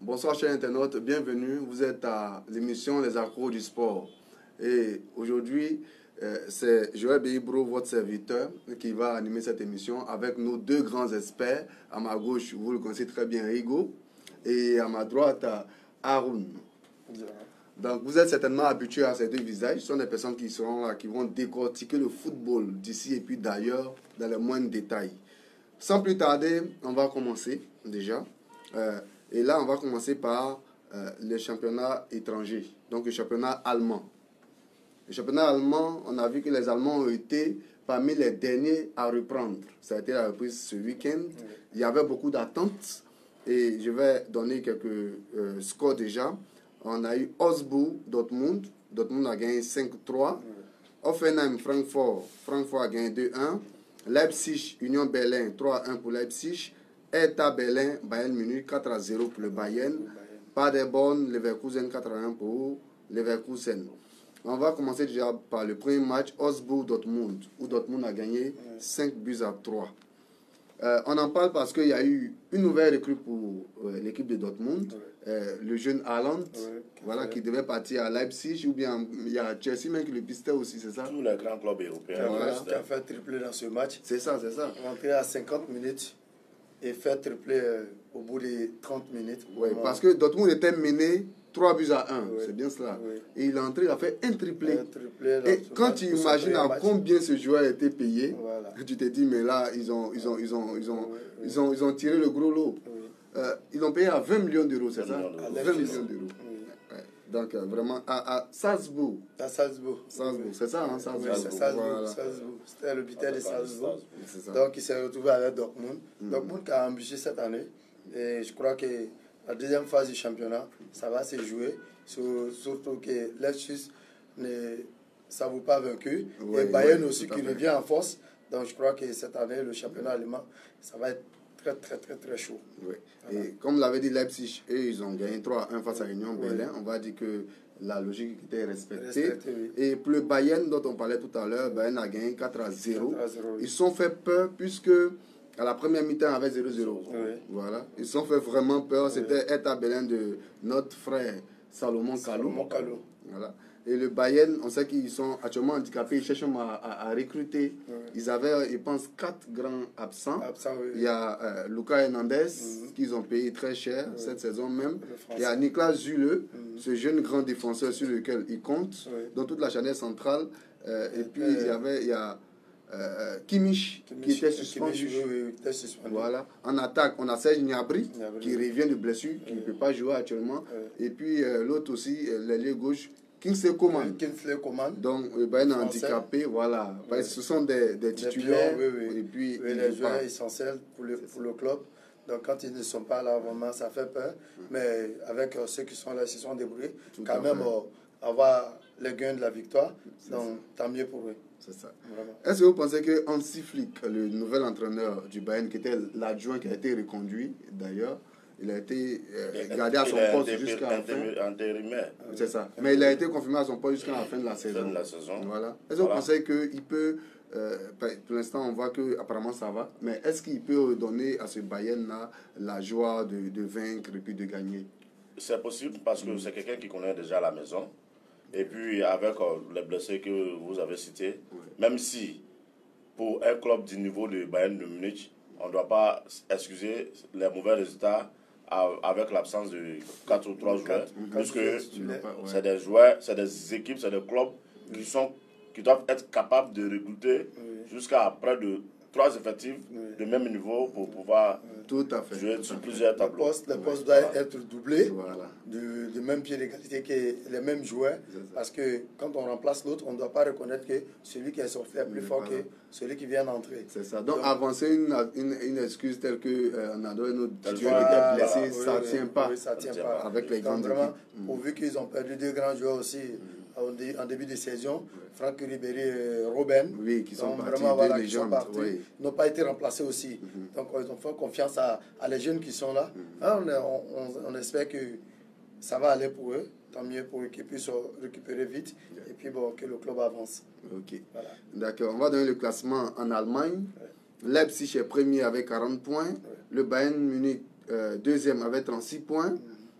Bonsoir chers internautes, bienvenue. Vous êtes à l'émission Les Accros du Sport. Et aujourd'hui, c'est Joël Beibro, votre serviteur, qui va animer cette émission avec nos deux grands experts. À ma gauche, vous le connaissez très bien, Rigo. Et à ma droite, Haroun. Donc vous êtes certainement habitués à ces deux visages. Ce sont des personnes qui seront là, qui vont décortiquer le football d'ici et puis d'ailleurs dans les moindres détails. Sans plus tarder, on va commencer déjà. Et là, on va commencer par les championnats étrangers, donc le championnat allemand. Le championnat allemand, on a vu que les Allemands ont été parmi les derniers à reprendre. Ça a été la reprise ce week-end. Il y avait beaucoup d'attentes et je vais donner quelques scores déjà. On a eu Augsbourg, Dortmund. Dortmund a gagné 5-3. Offenheim, Francfort. Francfort a gagné 2-1. Leipzig, Union Berlin, 3-1 pour Leipzig. Hertha Berlin, Bayern Munich, 4-0 pour le Bayern. Paderborn, Leverkusen, 4-1 pour Leverkusen. On va commencer déjà par le premier match, Augsbourg-Dortmund, où Dortmund a gagné 5-3. On en parle parce qu'il y a eu une nouvelle recrue pour l'équipe de Dortmund, le jeune Haaland, voilà, qui devait partir à Leipzig, ou bien il y a Chelsea même qui le pistait aussi, c'est ça? Tous les grands clubs européens. Qui a fait triplé dans ce match. C'est ça, c'est ça. Rentré à 50 minutes et fait triplé au bout de 30 minutes. Oui, parce que Dortmund était mené 3-1, c'est bien cela. Oui. Et il est entré, il a fait un triplé. Et quand tu imagines à combien ce joueur a été payé, voilà. tu te dis, mais là, ils ont tiré le gros lot. Oui. Ils l'ont payé à 20 millions d'euros, c'est ça? 20 millions d'euros. Oui. Donc, vraiment, à Salzbourg. À Salzbourg. Salzbourg, c'est ça, hein, Salzbourg. Oui, c'est Salzbourg. Voilà. Salzbourg. C'était l'hôpital de Salzbourg. C'est ça. Donc, il s'est retrouvé avec Dortmund. Dortmund qui a embauché cette année. Et je crois que la deuxième phase du championnat, ça va se jouer. Surtout que Leipzig ne s'avoue pas vaincu. Et Bayern aussi qui revient en force. Donc, je crois que cette année, le championnat allemand, ça va être très chaud. Oui. Voilà. Et comme l'avait dit Leipzig, eux, ils ont gagné 3-1 face à Union Berlin. On va dire que la logique était respectée. Oui. Et pour le Bayern, dont on parlait tout à l'heure, Bayern a gagné 4-0. Oui. Ils se sont fait peur puisque à la première mi-temps, avec 0-0. Oui. Voilà. Ils se sont fait vraiment peur. C'était Hertha Berlin de notre frère Salomon Kalou. Voilà. Et le Bayern, on sait qu'ils sont actuellement handicapés, ils cherchent à recruter. Ils avaient, je pense, 4 grands absents. Il y a Lucas Hernandez, qu'ils ont payé très cher cette saison même. Il y a Niklas Süle, ce jeune grand défenseur sur lequel il compte, dans toute la charnière centrale. Et puis, il y a Kimmich qui était suspendu. Voilà. En attaque, on a Serge Gnabry qui revient de blessure, qui ne peut pas jouer actuellement. Et puis, l'autre aussi, l'ailier gauche, Kingsley Coman. Donc, Bayern est handicapé, voilà. Ce sont des titulaires. Et puis, les joueurs essentiels pour le club. Donc, quand ils ne sont pas là, vraiment, ça fait peur. Mais avec ceux qui sont là, ils se sont débrouillés. Quand même, avoir les gains de la victoire. Donc, tant mieux pour eux. C'est ça. Est-ce que vous pensez que Hansi Flick, le nouvel entraîneur du Bayern, qui était l'adjoint qui a été reconduit d'ailleurs, il a été gardé à son poste jusqu'à la fin. C'est ça. Mais il a été confirmé à son poste jusqu'à la fin de la saison. Voilà. Est-ce que vous pensez qu'il peut, pour l'instant on voit qu'apparemment ça va, mais est-ce qu'il peut donner à ce Bayern-là la joie de vaincre et puis de gagner? C'est possible parce que c'est quelqu'un qui connaît déjà la maison. Et puis avec les blessés que vous avez cités, même si pour un club du niveau de Bayern de Munich, on ne doit pas excuser les mauvais résultats avec l'absence de 4 ou 3 joueurs, puisque c'est des joueurs, c'est des équipes, c'est des clubs qui doivent être capables de recruter jusqu'à près de 3 effectifs de même niveau pour pouvoir jouer sur plusieurs tableaux. Les postes doivent être doublés de même pied d'égalité que les mêmes joueurs, parce que quand on remplace l'autre, on ne doit pas reconnaître que celui qui est sorti est plus fort que celui qui vient d'entrer. C'est ça. Donc avancer une excuse telle qu'on a donné notre titulaire qui était blessé, ça ne tient pas. Ça tient pas. Avec les grandes équipes. Pourvu qu'ils ont perdu 2 grands joueurs aussi en début de saison, Franck Ribéry et Robben, qui sont partis, vraiment, qui sont partis, n'ont pas été remplacés aussi. Donc ils ont fait confiance à les jeunes qui sont là. On espère que ça va aller pour eux, tant mieux pour eux qu'ils puissent récupérer vite et puis que le club avance. Ok. Voilà. D'accord, on va donner le classement en Allemagne. Leipzig est premier avec 40 points, le Bayern Munich deuxième avec 36 points.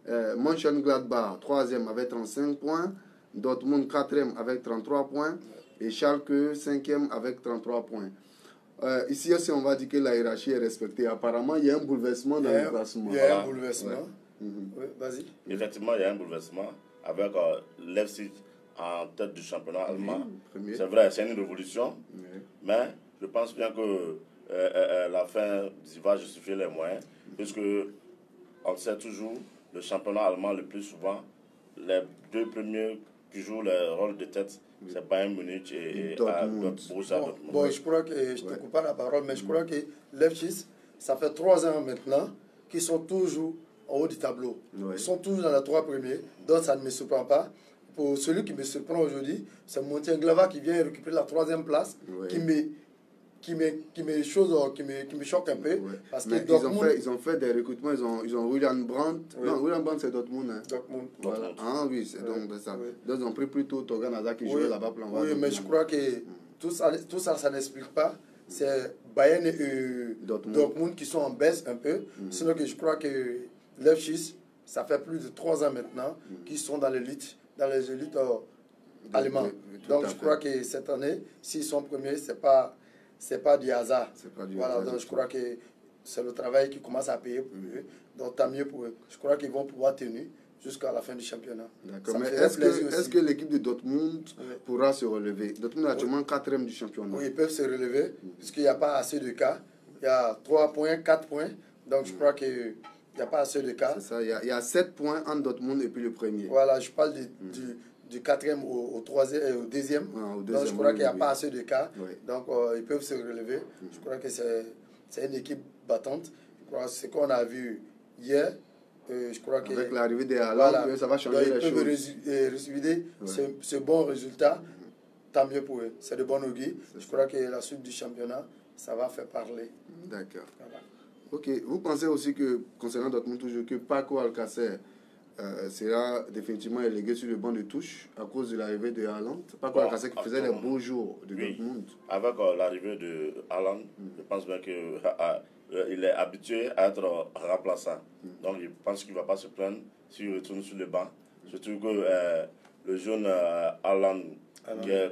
Mönchengladbach, 3e avec 35 points. Dortmund, 4e avec 33 points. Et Schalke, 5e avec 33 points. Ici aussi, on va dire que la hiérarchie est respectée. Apparemment, il y a un bouleversement dans le classement. Il y a un bouleversement. Ouais. Oui, vas-y. Effectivement, il y a un bouleversement avec Leipzig en tête du championnat allemand. C'est vrai, c'est une révolution. Mais je pense bien que la fin va justifier les moyens. Puisque on sait toujours, le championnat allemand, le plus souvent, les deux premiers qui jouent le rôle de tête, c'est Bayern Munich et Borussia Dortmund. Bon, je crois que, je ne te coupe pas la parole, mais je crois que Leipzig, ça fait 3 ans maintenant qu'ils sont toujours en haut du tableau. Ils sont toujours dans les 3 premiers, donc ça ne me surprend pas. Pour celui qui me surprend aujourd'hui, c'est Mönchengladbach qui vient récupérer la 3e place, qui me choque un peu. Parce que ils ont fait des recrutements, ils ont Julian Brandt. Non, Julian Brandt c'est Dortmund. Hein. Dortmund. Voilà. Ah oui, c'est donc ça. Donc ils ont pris plutôt Torgan Hazard qui jouait là-bas. Oui, mais je crois que tout ça, ça n'explique pas. C'est Bayern et Dortmund qui sont en baisse un peu. Sinon que je crois que Leipzig, ça fait plus de 3 ans maintenant qu'ils sont dans les élites allemandes. Donc je crois que cette année, s'ils sont premiers, c'est pas du hasard. Voilà, donc je crois que c'est le travail qui commence à payer pour eux. Donc tant mieux pour eux. Je crois qu'ils vont pouvoir tenir jusqu'à la fin du championnat. D'accord, mais est-ce que l'équipe de Dortmund pourra se relever? Dortmund est actuellement 4e du championnat. Oui, ils peuvent se relever, puisqu'il n'y a pas assez de cas. Il y a 3 points, 4 points. Donc je crois qu'il n'y a pas assez de cas. C'est ça, il y a 7 points entre Dortmund et puis le premier. Voilà, je parle du 4e au 3e et au 2e. Donc je crois qu'il n'y a pas assez de cas. Donc ils peuvent se relever. Je crois que c'est une équipe battante. Je crois que ce qu'on a vu hier, je crois que avec l'arrivée des Haaland, ça va changer les choses. Ils peuvent résumer ce bon résultat. Tant mieux pour eux. C'est de bon augure. Je crois que la suite du championnat, ça va faire parler. D'accord. Voilà. Ok. Vous pensez aussi que, concernant Dortmund, toujours que Paco Alcácer sera définitivement élégué sur le banc de touche à cause de l'arrivée de Haaland? Paco Alcácer qui faisait les beaux jours de Dortmund. Avec l'arrivée de Haaland, je pense bien que il est habitué à être remplaçant. Donc, je pense qu'il ne va pas se plaindre s'il retourne sur le banc. Surtout que le jeune Haaland,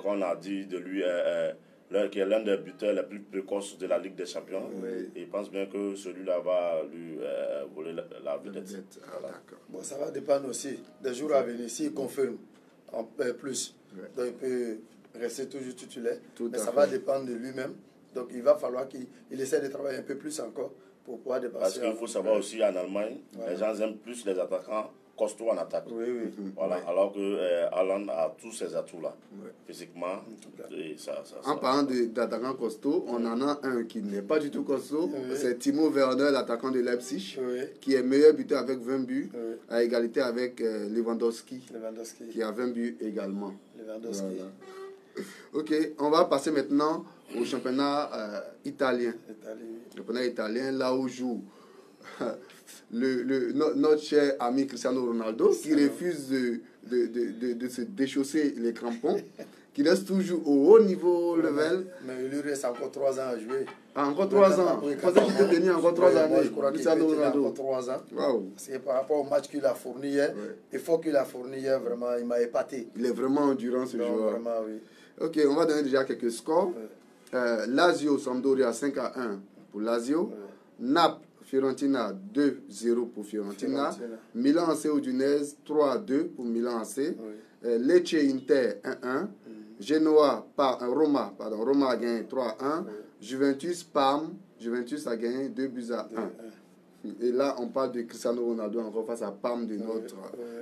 qu'on a dit de lui, qui est l'un des buteurs les plus précoces de la Ligue des Champions, et il pense bien que celui-là va lui voler la vedette. Voilà. Bon, ça va dépendre aussi des jours à venir. S'il confirme en plus, donc il peut rester toujours titulaire. Mais ça va dépendre de lui-même. Donc il va falloir qu'il essaie de travailler un peu plus encore pour pouvoir dépasser. Parce qu'il faut savoir aussi en Allemagne, les gens aiment plus les attaquants costauds en attaque. Voilà. Alors que Haaland a tous ces atouts-là, physiquement. Et en parlant d'attaquants costauds, on en a un qui n'est pas du tout costaud. C'est Timo Werner, l'attaquant de Leipzig, qui est meilleur buteur avec 20 buts, à égalité avec Lewandowski, qui a 20 buts également. Lewandowski. Voilà. Ok, on va passer maintenant au championnat italien. Le championnat italien, là où joue notre cher ami Cristiano Ronaldo, qui refuse de se déchausser les crampons, qui reste toujours au haut niveau level. Mais il lui reste encore 3 ans à jouer. Encore 3 ans. Vous pensez qu'il peut tenir encore 3 années? Moi, je crois qu'il peut tenir encore 3 ans. Wow. Parce que par rapport au match qu'il a fourni hier, l'effort qu'il a fourni hier, vraiment, il m'a épaté. Il est vraiment endurant, ce joueur. Vraiment, oui. Ok, on va donner déjà quelques scores. Lazio, Sampdoria 5-1 pour Lazio. Naples, Fiorentina 2-0 pour Fiorentina. Milan AC Udinese 3-2 pour Milan AC. Lecce Inter 1-1. Genoa, Roma a gagné 3-1. Juventus Parme, Juventus a gagné 2-1. Et là, on parle de Cristiano Ronaldo encore face à Parme de notre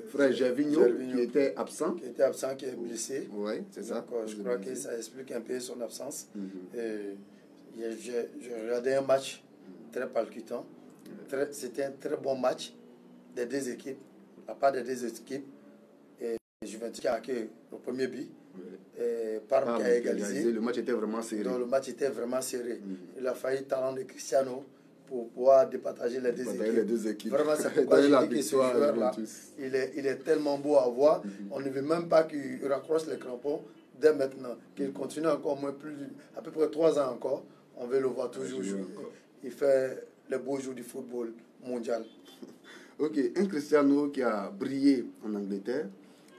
frère Gervinho, qui était absent. Qui est blessé. Oui, c'est ça. Je crois que ça explique un peu son absence. J'ai regardé un match très palpitant. C'était un très bon match des deux équipes. À part des deux équipes, et Juventus qui a marqué le premier but. Et Parme qui a égalisé. Le match était vraiment serré. Donc, le match était vraiment serré. Il a failli talent de Cristiano pour pouvoir départager les deux équipes. Vraiment, c'est pourquoi je dis que ce joueur-là, il est tellement beau à voir. On ne veut même pas qu'il raccroche les crampons dès maintenant. Qu'il continue encore à peu près 3 ans encore. On veut le voir toujours jouer. Il fait les beaux jours du football mondial. Ok, un Cristiano qui a brillé en Angleterre,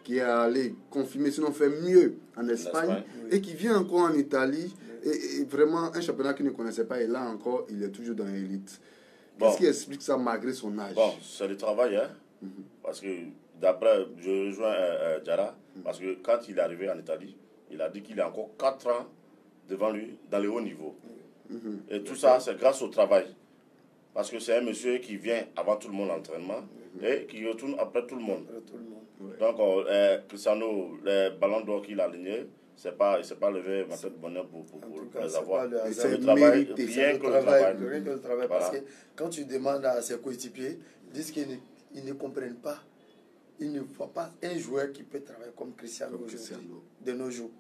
qui est allé confirmer, sinon fait mieux en Espagne, et qui vient encore en Italie, et vraiment un championnat qu'il ne connaissait pas, et là encore, il est toujours dans l'élite. Qu'est-ce qui explique ça malgré son âge? Bon, c'est le travail, hein. Parce que d'après, je rejoins Diarra, parce que quand il est arrivé en Italie, il a dit qu'il a encore 4 ans devant lui dans le haut niveau. Et tout ça, c'est grâce au travail. Parce que c'est un monsieur qui vient avant tout le monde à l'entraînement et qui retourne après tout le monde. Donc, Cristiano, les ballons d'or qu'il a alignés, il ne s'est pas levé ma tête de bonheur pour les avoir. C'est le travail, rien que le travail. Parce que quand tu demandes à ses coéquipiers, ils disent qu'ils ne comprennent pas. Ils ne voient pas un joueur qui peut travailler comme Cristiano de nos jours.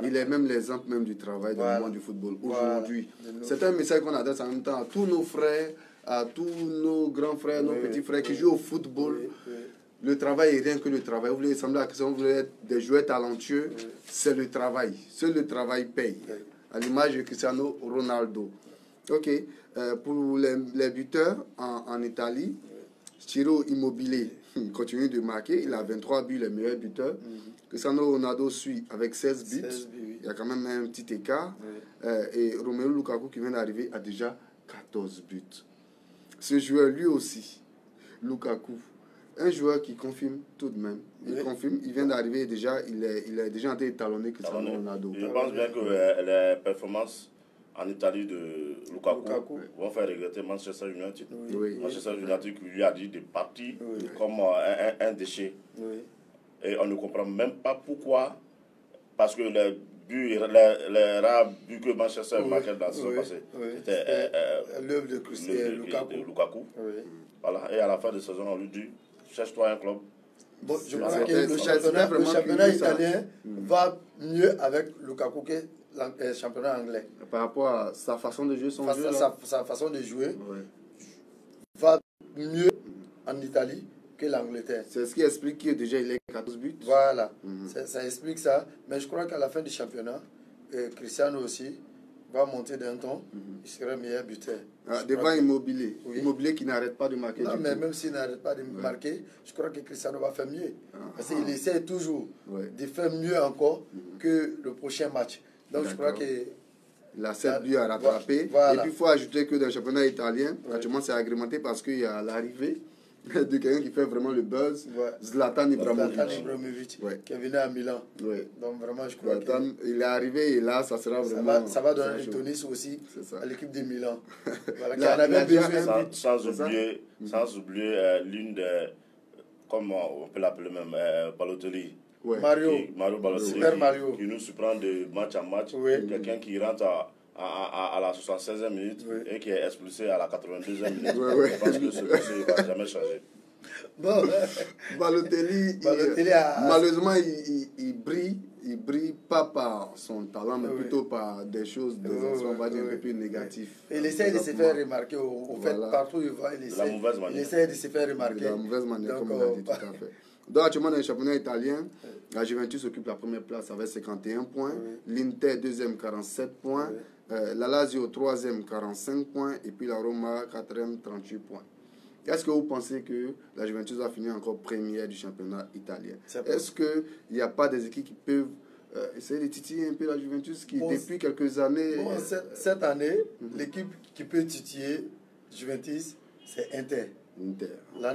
Il est même l'exemple même du travail dans le monde du football aujourd'hui. C'est un message qu'on adresse en même temps à tous nos frères, à tous nos grands frères, nos petits frères qui jouent au football. Le travail est rien que le travail. Vous voulez ressembler à Cristiano, vous voulez être des joueurs talentueux, c'est le travail. Seul le travail paye. À l'image de Cristiano Ronaldo. Ok. Pour les buteurs en Italie, Ciro Immobile continue de marquer. Il a 23 buts, le meilleur buteur. Cristiano Ronaldo suit avec 16 buts. Il y a quand même un petit écart. Et Romelu Lukaku qui vient d'arriver a déjà 14 buts. Ce joueur, lui aussi, Lukaku, un joueur qui confirme tout de même. Il confirme, il vient d'arriver déjà, il est déjà en train de talonner Cristiano Ronaldo. Je pense bien que les performances en Italie de Lukaku vont faire regretter Manchester United. Manchester United qui lui a dit de partir comme un déchet. Et on ne comprend même pas pourquoi. Parce que les rares buts que Manchester marquait dans la saison passée, c'était l'œuvre de Lukaku. Voilà. Et à la fin de saison, on lui dit cherche-toi un club. Bon, je crois que le championnat italien va mieux avec Lukaku que le championnat anglais. Par rapport à sa façon de jouer, sa façon de jouer va mieux en Italie que l'Angleterre. C'est ce qui explique qu'il déjà il a 14 buts. Voilà, ça explique ça. Mais je crois qu'à la fin du championnat, Cristiano aussi va monter d'un ton, il sera meilleur buteur. Devant Immobile. Immobile qui n'arrête pas de marquer. Non, mais même s'il n'arrête pas de marquer, je crois que Cristiano va faire mieux. Parce qu'il essaie toujours de faire mieux encore que le prochain match. Donc je crois que... Il a 7 buts à rattraper. Voilà. Et puis il faut ajouter que dans le championnat italien, actuellement c'est agrémenté parce qu'il y a l'arrivée de quelqu'un qui fait vraiment le buzz, Zlatan Ibrahimovic, qui est venu à Milan. Donc vraiment, je crois il est arrivé et là, ça sera vraiment... Ça va donner du tonus aussi à l'équipe de Milan. Voilà, qui en avait besoin. Sans oublier l'une des... Comment on peut l'appeler même Balotelli. Mario Balotelli, qui nous surprend de match en match. Quelqu'un qui rentre à la 76e minute et qui est expulsé à la 82e minute. Je pense que ce dossier ne va jamais changer. Bon. Balotelli malheureusement, il brille pas par son talent, mais plutôt par des choses, on va dire, un peu plus négatives. Il essaie de se faire remarquer, au fait, partout où il va, il essaie de se faire remarquer. De la mauvaise manière, comme on l'a dit, tout à fait. Donc, actuellement, dans le championnat italien, la Juventus occupe la première place avec 51 points, l'Inter, deuxième, 47 points, la Lazio, troisième, 45 points, et puis la Roma, quatrième, 38 points. Est-ce que vous pensez que la Juventus va finir encore première du championnat italien? Est-ce qu'il n'y a pas des équipes qui peuvent essayer de titiller un peu la Juventus qui, depuis quelques années... Cette année, l'équipe qui peut titiller Juventus, c'est Inter.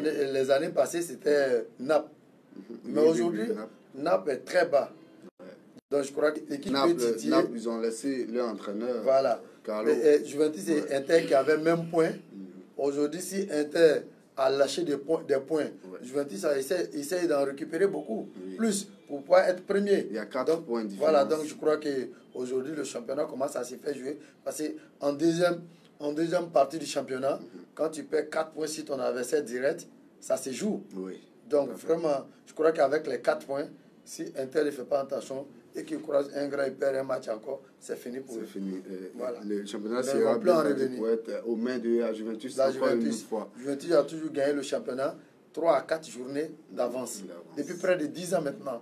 Les années passées, c'était Naples. Mais aujourd'hui, Naples est très bas. Donc je crois que l'équipe peut titiller... Naples, ils ont laissé leur entraîneur. Voilà. Juventus et Inter qui avaient le même point. Aujourd'hui, si Inter a lâché des points, Juventus essaie d'en récupérer beaucoup. Plus, pour pouvoir être premier. Il y a 4 points de différence. Voilà, donc je crois qu'aujourd'hui, le championnat commence à se faire jouer. Parce qu'en deuxième partie du championnat, quand tu perds 4 points sur ton adversaire direct, ça se joue. Donc vraiment, je crois qu'avec les 4 points, si Inter ne fait pas attention et qu'il croise un grand et perd un match encore, c'est fini pour eux. C'est fini. Voilà. Le championnat sera pour être aux mains de la Juventus encore une fois. Juventus a toujours gagné le championnat 3 à 4 journées d'avance. Depuis près de 10 ans maintenant.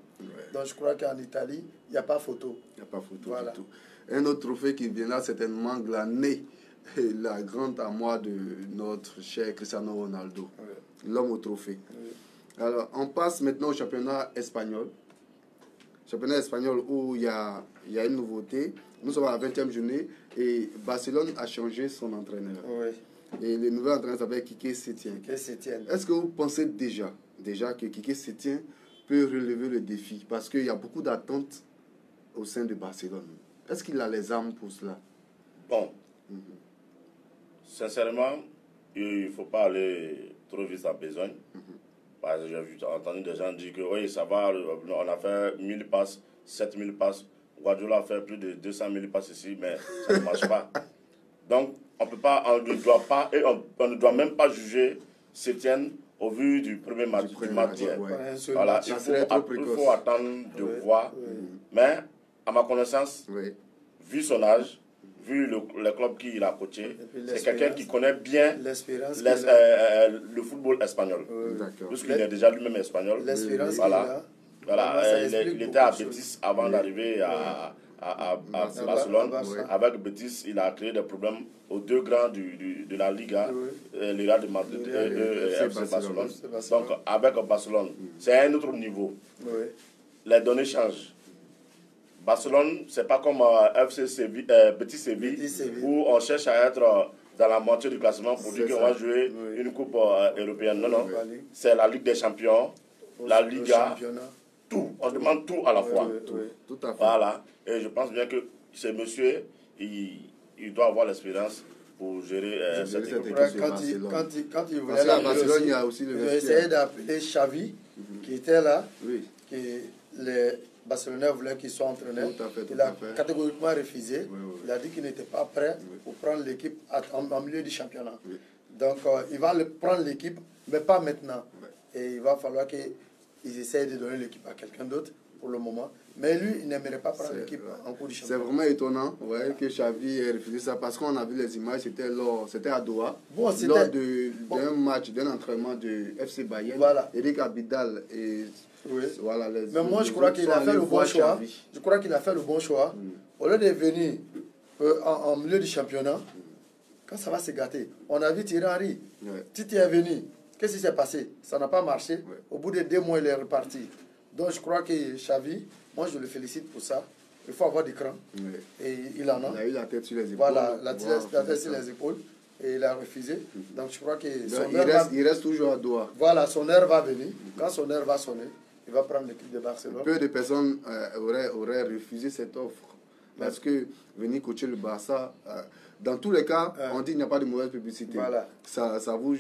Donc je crois qu'en Italie, il n'y a pas photo. Il n'y a pas photo du tout. Un autre trophée qui viendra certainement glaner la grande armoire de notre cher Cristiano Ronaldo. l'homme au trophée. Alors, on passe maintenant au championnat espagnol. Championnat espagnol où il y a une nouveauté. Nous sommes à la 20e journée et Barcelone a changé son entraîneur. Oui. Et le nouvel entraîneur s'appelle Quique Sétien. Est-ce que vous pensez déjà que Quique Sétien peut relever le défi? Parce qu'il y a beaucoup d'attentes au sein de Barcelone. Est-ce qu'il a les armes pour cela? Bon, sincèrement, il ne faut pas aller trop vite en besogne. Parce que j'ai entendu des gens dire que oui, ça va, on a fait 1000 passes, 7000 passes. Guardiola a fait plus de 200 000 passes ici, mais ça ne marche pas. Donc, on ne doit même pas juger Sétienne au vu du premier match d'hier. Voilà, il faut attendre de voir. Mais, à ma connaissance, vu son âge, vu le club qu'il a coaché, c'est quelqu'un qui connaît bien le football espagnol. Puisqu'il est déjà lui-même espagnol. Il était à Betis avant d'arriver à Barcelone. Avec Betis, il a créé des problèmes aux deux grands de la Liga, le Real de Madrid et FC Barcelone. Donc, avec Barcelone, c'est un autre niveau. Les données changent. Barcelone, c'est pas comme Betis Séville, où on cherche à être dans la moitié du classement pour dire qu'on va jouer une coupe européenne. Non, non. C'est la Ligue des Champions, la Liga, tout. On demande tout à la fois. Tout à fait. Voilà. Et je pense bien que ce monsieur, il doit avoir l'expérience pour gérer cette équipe. Quand il voulait la Barcelone, il y a aussi le vestiaire. J'ai essayé d'appeler Xavi, qui était là, que les Barcelonais voulaient qu'il soit entraîneur. Il a catégoriquement refusé. Il a dit qu'il n'était pas prêt pour prendre l'équipe en milieu du championnat. Donc, il va prendre l'équipe, mais pas maintenant. Et il va falloir qu'ils essayent de donner l'équipe à quelqu'un d'autre pour le moment. Mais lui, il n'aimerait pas prendre l'équipe en cours du championnat. C'est vraiment étonnant que Xavi ait refusé ça parce qu'on a vu les images, c'était à Doha, lors d'un match, d'un entraînement de FC Bayern. Eric Abidal et... Voilà, mais moi, je crois qu'il a fait le bon choix. Je crois qu'il a fait le bon choix. Au lieu de venir en milieu du championnat, quand ça va se gâter, on a vu Thierry Henry. Titi est venu. Qu'est-ce qui s'est passé? Ça n'a pas marché. Au bout de 2 mois, il est reparti. Donc, je crois que Xavi, moi, je le félicite pour ça. Il faut avoir du cran. Et il en a. Il a eu la tête sur les épaules. Voilà, la tête sur les épaules. Et il a refusé. Donc, je crois que il reste toujours à Doha. Voilà, son heure va venir. Quand son heure va sonner, il va prendre l'équipe de Barcelone. Peu de personnes auraient refusé cette offre. Parce que venir coacher le Barça, dans tous les cas, on dit qu'il n'y a pas de mauvaise publicité. Ça vous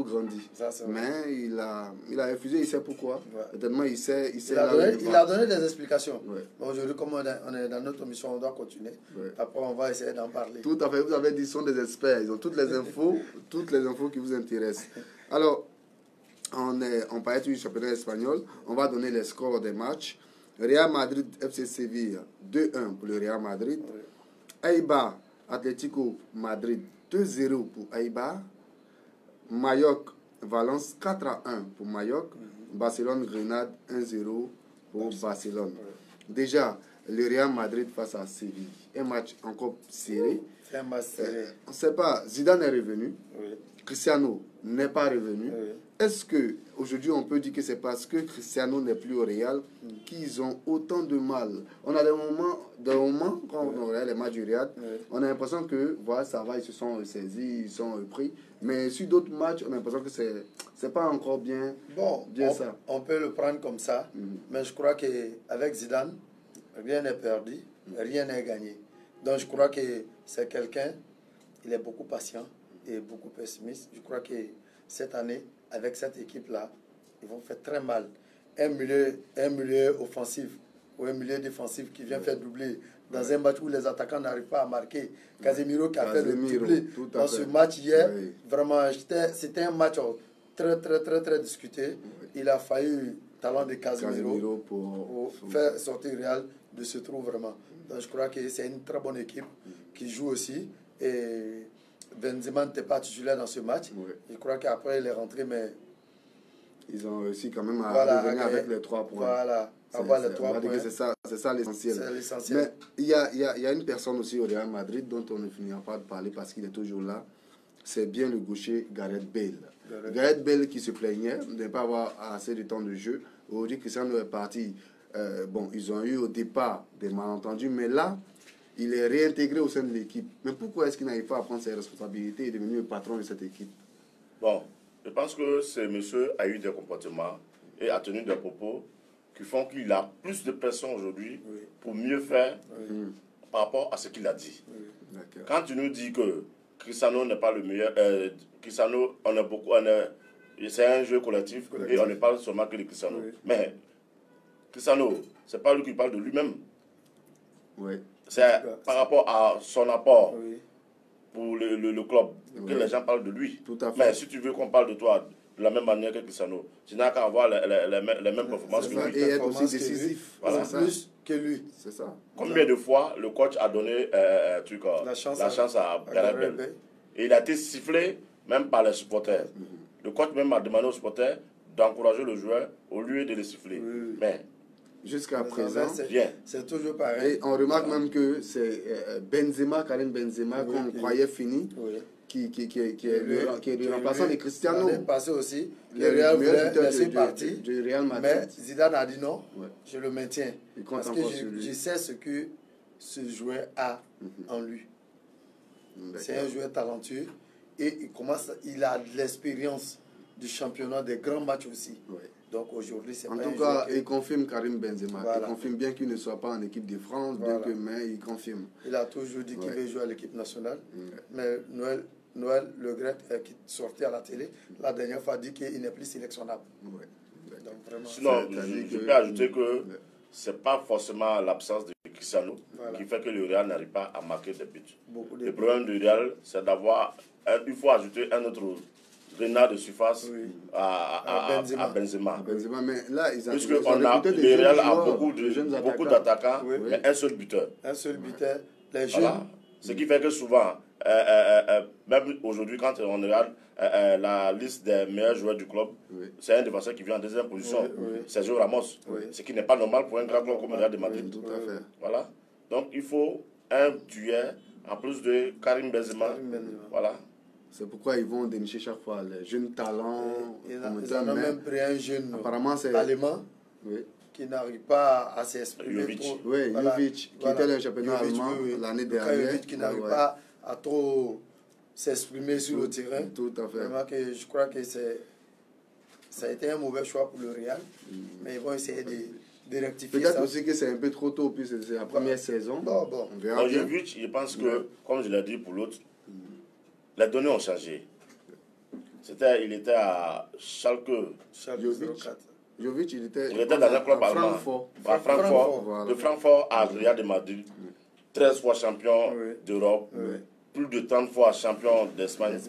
grandit. Mais il a refusé, il sait pourquoi. Tellement il a donné des explications. Aujourd'hui, comme on est dans notre mission, on doit continuer. Après, on va essayer d'en parler. Tout à fait, vous avez dit qu'ils sont des experts. Ils ont toutes les infos qui vous intéressent. Alors, on parlait du championnat espagnol. On va donner les scores des matchs. Real Madrid, FC Séville, 2-1 pour le Real Madrid. Eibar, Atlético Madrid, 2-0 pour Eibar. Mallorca, Valence, 4-1 pour Mallorca. Barcelone, Grenade, 1-0 pour Barcelone. Déjà, le Real Madrid face à Séville. Un match encore serré. C'est un match serré. On ne sait pas, Zidane est revenu. Cristiano n'est pas revenu. Est-ce qu'aujourd'hui on peut dire que c'est parce que Cristiano n'est plus au Real qu'ils ont autant de mal? On a des moments quand on regarde les matchs du Real, on a l'impression que voilà, ça va, ils se sont ressaisis, ils sont repris. Mais sur d'autres matchs, on a l'impression que c'est pas encore bien ça. On peut le prendre comme ça, mais je crois qu'avec Zidane, rien n'est perdu, rien n'est gagné. Donc je crois que c'est quelqu'un, il est beaucoup patient et beaucoup pessimiste. Je crois que cette année, avec cette équipe-là, ils vont faire très mal. Un milieu offensif ou un milieu défensif qui vient faire doubler dans un match où les attaquants n'arrivent pas à marquer. Casemiro qui a fait le doublé dans ce match hier. Vraiment, c'était un match très, très, très, très discuté. Il a failli talent de Casemiro pour faire sortir Real de ce trou vraiment. Donc je crois que c'est une très bonne équipe qui joue aussi. Et Benzema n'était pas titulaire dans ce match. Je crois qu'après il est rentré, mais ils ont réussi quand même à revenir avec les 3 points. Voilà, avoir les 3 points. C'est ça l'essentiel. Mais il y a une personne aussi au Real Madrid dont on ne finira pas de parler parce qu'il est toujours là. C'est bien le gaucher Gareth Bale. Gareth Bale qui se plaignait de ne pas avoir assez de temps de jeu. Aujourd'hui, Cristiano est parti. Bon, ils ont eu au départ des malentendus, mais là, il est réintégré au sein de l'équipe. Mais pourquoi est-ce qu'il n'arrive pas à prendre ses responsabilités et devenir le patron de cette équipe? Bon, je pense que ce monsieur a eu des comportements et a tenu des propos qui font qu'il a plus de pression aujourd'hui pour mieux faire par rapport à ce qu'il a dit. Quand tu nous dis que Cristiano n'est pas le meilleur, Cristiano, c'est un jeu collectif et on ne parle seulement que de Cristiano. Mais Cristiano, c'est pas lui qui parle de lui-même. C'est par rapport à son apport pour le club que les gens parlent de lui. Tout à fait. Mais si tu veux qu'on parle de toi de la même manière que Cristiano, tu n'as qu'à avoir les mêmes performances que lui. Et être aussi décisif. Voilà. Plus que lui. C'est ça. Combien de fois le coach a donné la chance à Gareth Bale? Et il a été sifflé même par les supporters. Le coach même a demandé aux supporters d'encourager le joueur au lieu de le siffler. Mais jusqu'à présent, c'est toujours pareil. Et on remarque même que c'est Karim Benzema, qu'on croyait fini, qui est le remplaçant de Cristiano. L'année passée aussi, le Real voulait laisser partir, mais Zidane a dit non, je le maintiens. Parce que je sais ce que ce joueur a en lui. C'est un joueur talentueux et il a de l'expérience du championnat, des grands matchs aussi. Donc aujourd'hui, c'est en tout cas, il confirme Karim Benzema. Il confirme bien qu'il ne soit pas en équipe de France, mais il confirme. Il a toujours dit qu'il veut jouer à l'équipe nationale. Mais Noël Le Gret, qui sortait à la télé, la dernière fois, a dit qu'il n'est plus sélectionnable. Donc, vraiment, sinon, je peux ajouter que ce n'est pas forcément l'absence de Cristiano qui fait que le Real n'arrive pas à marquer des buts. Le problème du Real, c'est d'avoir... Il faut ajouter un autre renard de surface à Benzema. Mais là, puisque le Real a beaucoup d'attaquants, mais un seul buteur. Un seul buteur, les jeunes. Voilà. Ce qui fait que souvent, même aujourd'hui, quand on regarde la liste des meilleurs joueurs du club, c'est un défenseur qui vient en deuxième position, Sergio Ramos. Ce qui n'est pas normal pour un grand club comme le Real de Madrid. Tout à fait. Voilà. Donc il faut un tueur en plus de Karim Benzema. Voilà. C'est pourquoi ils vont dénicher chaque fois les jeunes talents. Ils en ont même pris un jeune allemand qui n'arrive pas à s'exprimer trop. Jovic, qui était le championnat allemand l'année dernière. Jovic qui n'arrive pas à trop s'exprimer sur le terrain. Tout à fait. Vraiment que je crois que ça a été un mauvais choix pour le Real. Mais ils vont essayer de rectifier ça. Peut-être aussi que c'est un peu trop tôt, puisque c'est la première saison. On verra bien. Jovic, je pense que, comme je l'ai dit pour l'autre, les données ont changé. Il était à Schalke. Jovic, il était dans un club allemand. À Francfort. Voilà. De Francfort à Real de Madrid. 13 fois champion d'Europe. Plus de 30 fois champion d'Espagne.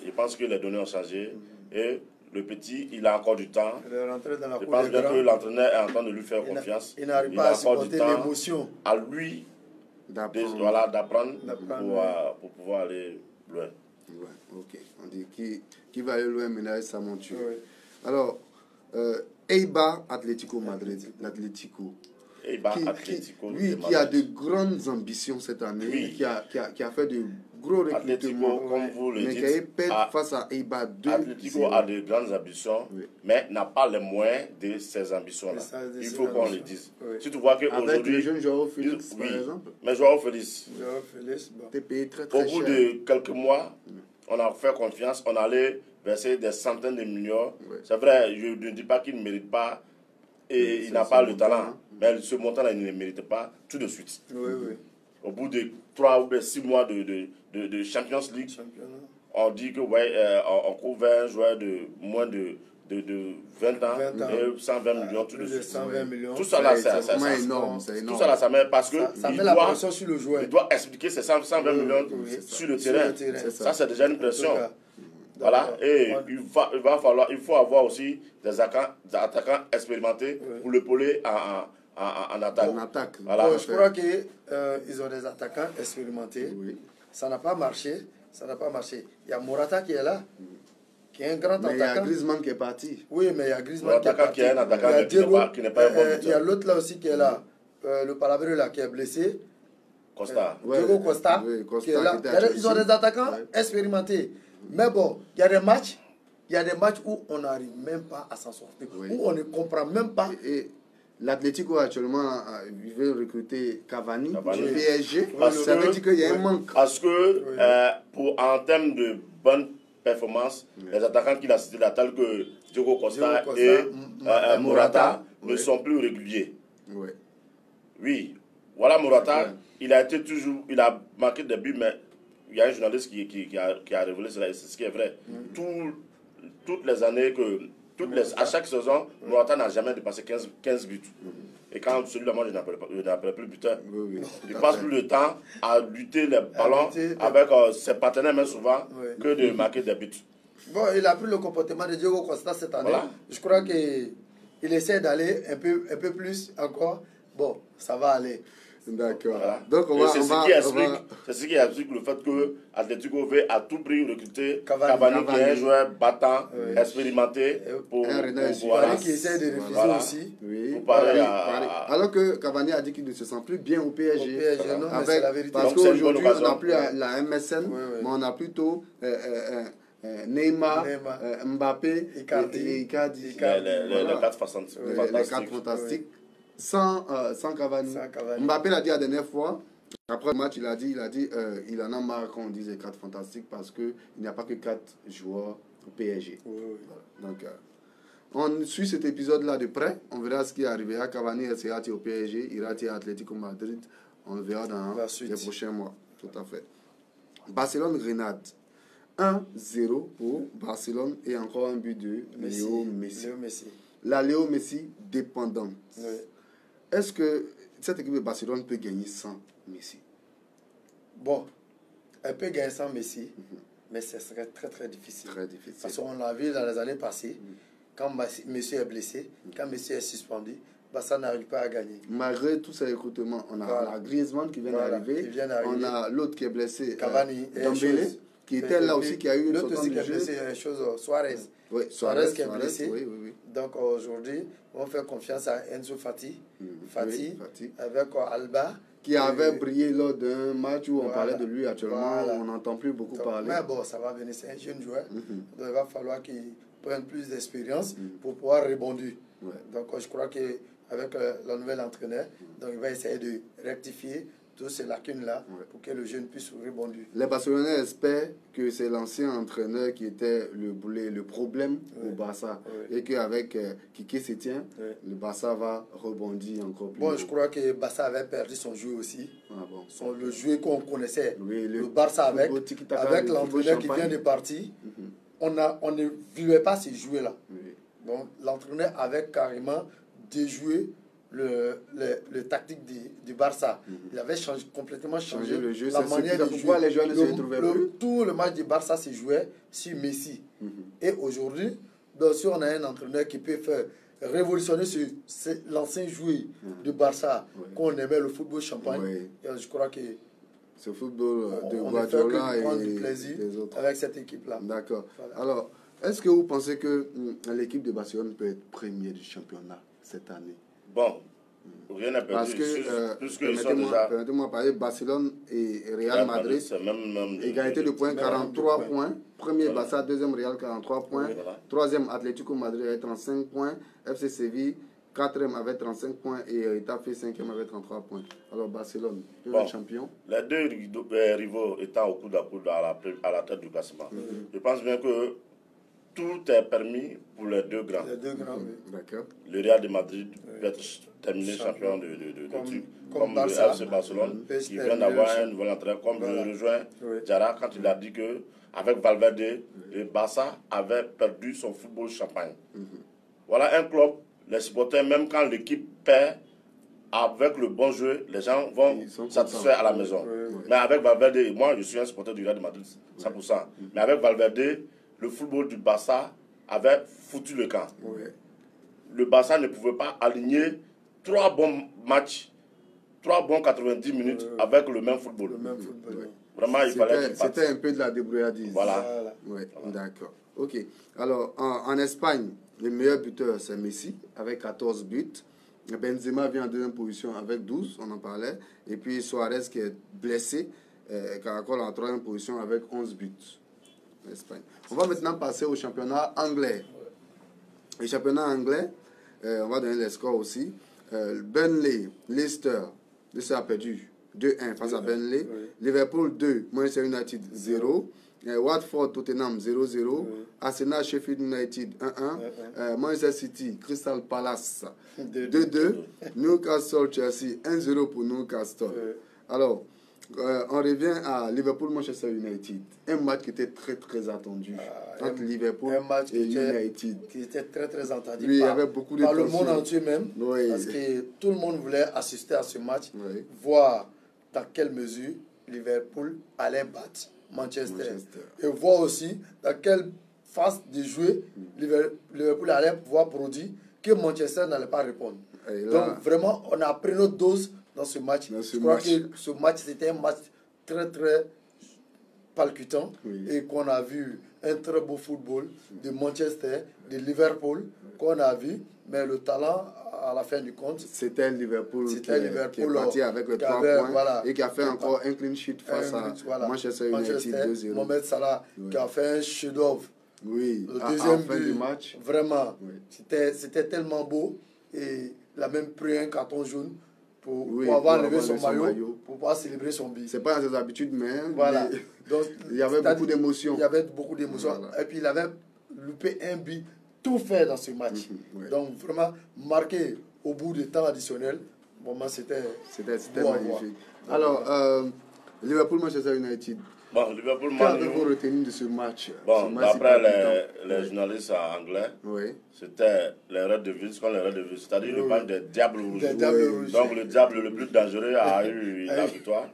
Je pense que les données ont changé. Et le petit, il a encore du temps. Je pense bien que l'entraîneur est en train de lui faire confiance. Il n'arrive pas à supporter l'émotion. À lui d'apprendre pour pouvoir aller loin. Ok. On dit qui va aller loin, maintenant, ça monte. Alors, Eibar Atlético Madrid, l'Atlético. Qui a de grandes ambitions cette année, qui a fait de gros recrutements, mais qui a perdu face à Eibar 2. Atlético a de grandes ambitions, mais n'a pas les moyens de ces ambitions-là. Il faut qu'on le dise. Si tu vois qu'aujourd'hui... Avec le jeune Joao Félix, par exemple. Mais Joao Félix, t'es payé très très cher. Au bout de quelques mois, on a fait confiance, on allait verser des centaines de millions. C'est vrai, je ne dis pas qu'il ne mérite pas et il n'a pas le talent. Mais ce montant-là, il ne le mérite pas tout de suite. Au bout de 3 ou 6 mois de Champions League, on dit que on couvre un joueur de moins de 20 ans et 120 millions tout de suite. 120 millions. Tout ça là, c'est énorme. Tout ça là, ça met parce que ça met la pression sur le joueur. Il doit expliquer ces 120 millions sur le terrain. Ça, c'est déjà une pression. Voilà, et il faut avoir aussi des attaquants expérimentés pour l'épauler en attaque. Voilà. Je crois qu'ils ont des attaquants expérimentés. Ça n'a pas marché. Il y a Morata qui est là, qui est un grand attaquant. Mais il y a Griezmann qui est parti. Oui, mais il y a Griezmann qui est parti. Qui est un attaquant qui n'est pas un bon buteur. Il y a l'autre là aussi qui est là, le Palabreux là qui est blessé. Costa. Diego Costa, qui est là. Ils ont des attaquants expérimentés. Mais bon, il y a des matchs, Il y a des matchs où on n'arrive même pas à s'en sortir, où on ne comprend même pas. Et l'Atlético actuellement, il veut recruter Cavani. Du PSG. Ça veut dire qu'il y a un manque. Parce que, en termes de bonne performance, les attaquants qu'il a cités là, tels que Diogo Costa et Morata, ne sont plus réguliers. Oui. Voilà, Morata, il a marqué des buts, mais il y a un journaliste qui a révélé cela, et c'est ce qui est vrai. Toutes les années à chaque saison, Morata n'a jamais dépassé 15 buts. Et quand celui-là, moi, je n'appelle plus buteur. Il passe plus de temps à lutter les ballons avec ses partenaires, même souvent, que de marquer des buts. Bon, il a pris le comportement de Diogo Costa cette année. Voilà. Je crois qu'il essaie d'aller un peu plus encore. Bon, ça va aller. D'accord. Voilà. Donc c'est ce qui explique le fait que Atlético veut à tout prix recruter Cavani, qui est un joueur battant, expérimenté, pour Paris qui essaie de refuser aussi. Oui. Alors que Cavani a dit qu'il ne se sent plus bien au PSG. Non, mais c'est la vérité. Parce qu'aujourd'hui, on n'a plus la MSN, mais on a plutôt Neymar, Mbappé et Icardi. Les quatre fantastiques. Sans Cavani. Mbappé l'a dit la dernière fois, après le match, il a dit il en a marre quand on dise les 4 fantastiques parce qu'il n'y a pas que 4 joueurs au PSG. Donc, on suit cet épisode-là de près. On verra ce qui arrivera. Cavani sera au PSG, ira à Atlético Madrid. On le verra dans les prochains mois. Tout à fait. Barcelone-Grenade. 1-0 pour Barcelone et encore un but de Léo Messi. La Léo Messi dépendante. Est-ce que cette équipe de Barcelone peut gagner sans Messi? Bon, elle peut gagner sans Messi, mais ce serait très très difficile. Très difficile. Parce qu'on l'a vu dans les années passées, quand Messi est blessé, quand Messi est suspendu, Barça n'arrive pas à gagner. Malgré tous ces recrutements, on a Griezmann qui vient d'arriver, on a l'autre qui est blessé, Cavani, Dembélé, qui était là aussi, qui a eu une l'autre aussi qui est blessé, Suarez. Suarez qui est blessé. Donc aujourd'hui, on fait confiance à Enzo Fati, avec Alba. Qui avait brillé lors d'un match où on parlait de lui actuellement, on n'entend plus beaucoup parler. Mais bon, ça va venir, c'est un jeune joueur. Donc il va falloir qu'il prenne plus d'expérience pour pouvoir rebondir. Donc je crois qu'avec le nouvel entraîneur, donc il va essayer de rectifier toutes ces lacunes-là pour que le jeune puisse rebondir. Les Barcelonais espèrent que c'est l'ancien entraîneur qui était le problème au Barça et qu'avec Quique Sétien, le Barça va rebondir encore plus. Bon, je crois que Barça avait perdu son jeu aussi. Le jeu qu'on connaissait, le Barça avec l'entraîneur qui vient de partir, on ne vivait pas ces jouets-là. Donc l'entraîneur avait carrément déjoué le tactique du Barça. Il avait complètement changé le jeu, la manière de jouer. Les joueurs ne se retrouvaient plus. Tout le match du Barça se jouait sur Messi. Et aujourd'hui, si on a un entraîneur qui peut faire révolutionner l'ancien joueur du Barça, qu'on aimait le football champagne, je crois que ce football de Guardiola et du plaisir des autres. avec cette équipe-là. D'accord. Voilà. Alors, est-ce que vous pensez que l'équipe de Barcelone peut être première du championnat cette année? Bon, rien n'a perdu. Parce que, permettez-moi parler, Barcelone et Real Madrid, égalité de points, 43 points. Premier Barça, deuxième Real, 43 points. Troisième Atlético Madrid avec 35 points. FC Séville, quatrième avec 35 points. Et Retafe, cinquième avec 33 points. Alors Barcelone, peut être champion. Les deux rivaux étant au coude à coude à la tête du classement. Je pense bien que tout est permis pour les deux grands. D'accord. Le Real de Madrid peut être terminé champion de truc, comme le FC Barcelone, qui vient d'avoir un nouvel entraîneur. Comme je rejoins Diarra quand il a dit que avec Valverde, le Barça avait perdu son football champagne. Voilà un club, les supporters, même quand l'équipe perd, avec le bon jeu, les gens vont satisfaire à la maison. Mais avec Valverde, moi je suis un supporter du Real de Madrid, 100%. Mais avec Valverde, le football du Barça avait foutu le camp. Le Barça ne pouvait pas aligner 3 bons matchs, 3 bons 90 minutes avec le même football. Vraiment, il fallait. C'était un peu de la débrouillardise. Voilà. D'accord. Ok. Alors, en Espagne, le meilleur buteur, c'est Messi, avec 14 buts. Benzema vient en deuxième position avec 12, on en parlait. Et puis Suarez qui est blessé, Caracol en troisième position avec 11 buts. Espagne. On va maintenant passer au championnat anglais. Le championnat anglais, on va donner les scores aussi. Burnley, Leicester a perdu 2-1 face à Burnley. Liverpool 2, Manchester United 0. Watford, Tottenham 0-0. Arsenal, Sheffield United 1-1. Manchester City, Crystal Palace 2-2. Newcastle, Chelsea 1-0 pour Newcastle. Alors, on revient à Liverpool-Manchester United. Un match qui était très très attendu entre Liverpool et United. Qui était très très attendu Oui, il y avait beaucoup de par le monde entier même. Oui. Parce que tout le monde voulait assister à ce match, voir dans quelle mesure Liverpool allait battre Manchester. Et voir aussi dans quelle phase de jouer Liverpool allait pouvoir produire que Manchester n'allait pas répondre. Là, donc vraiment, on a pris notre dose dans ce match. Je crois que ce match, c'était un match très très palpitant et qu'on a vu un très beau football de Manchester, de Liverpool, qu'on a vu, mais le talent à la fin du compte, c'était Liverpool qui est parti avec les 3 points et qui a fait encore un clean sheet face à Manchester United 2-0. Mohamed Salah qui a fait un chef-d'œuvre. Oui, le deuxième but du match. Vraiment, c'était tellement beau et il a même pris un carton jaune pour avoir levé son maillot, pour pouvoir célébrer son but. C'est pas dans ses habitudes, mais voilà. Donc, il y avait beaucoup d'émotions. Il y avait beaucoup d'émotions. Voilà. Et puis il avait loupé un but tout fait dans ce match. Donc vraiment marqué au bout du temps additionnel. Vraiment, c'était magnifique. Alors, Liverpool-Manchester United. Bon, Liverpool, qu'avez-vous retenu de ce match? Bon, d'après les journalistes anglais, c'était les Red Devils contre les Red Devils, c'est-à-dire le match des Diables Rouges. Donc le diable le plus dangereux a eu la victoire.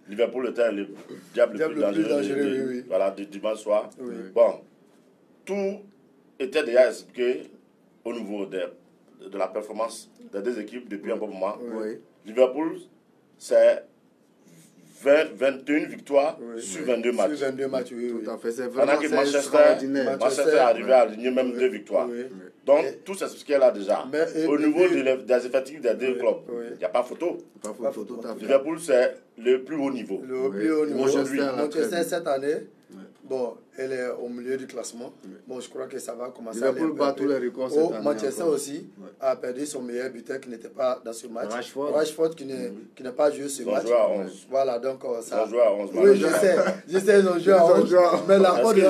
Liverpool était le diable le plus dangereux voilà, du dimanche soir. Bon, tout était déjà expliqué au niveau de la performance des deux équipes depuis un bon moment. Liverpool, c'est 21 victoires sur 22 matchs. Sur 22 matchs, oui. Tout à fait, c'est vraiment extraordinaire. Manchester est arrivé à aligner même 2 victoires. Donc, tout c'est ce qu'il y a là déjà. Au niveau des effectifs des deux clubs, il n'y a pas photo. Pas photo, tout à fait. Liverpool, c'est le plus haut niveau. Le plus haut niveau. Manchester, cette année, bon, elle est au milieu du classement. Bon, je crois que ça va commencer Liverpool bat tous les records cette année. Manchester aussi a perdu son meilleur buteur qui n'était pas dans ce match. Rashford qui n'a pas joué ce match. Ils ont joué à 11. Voilà, donc ça. Ils ont joué à 11. Oui, je sais, ils ont joué à 11. Mais la faute de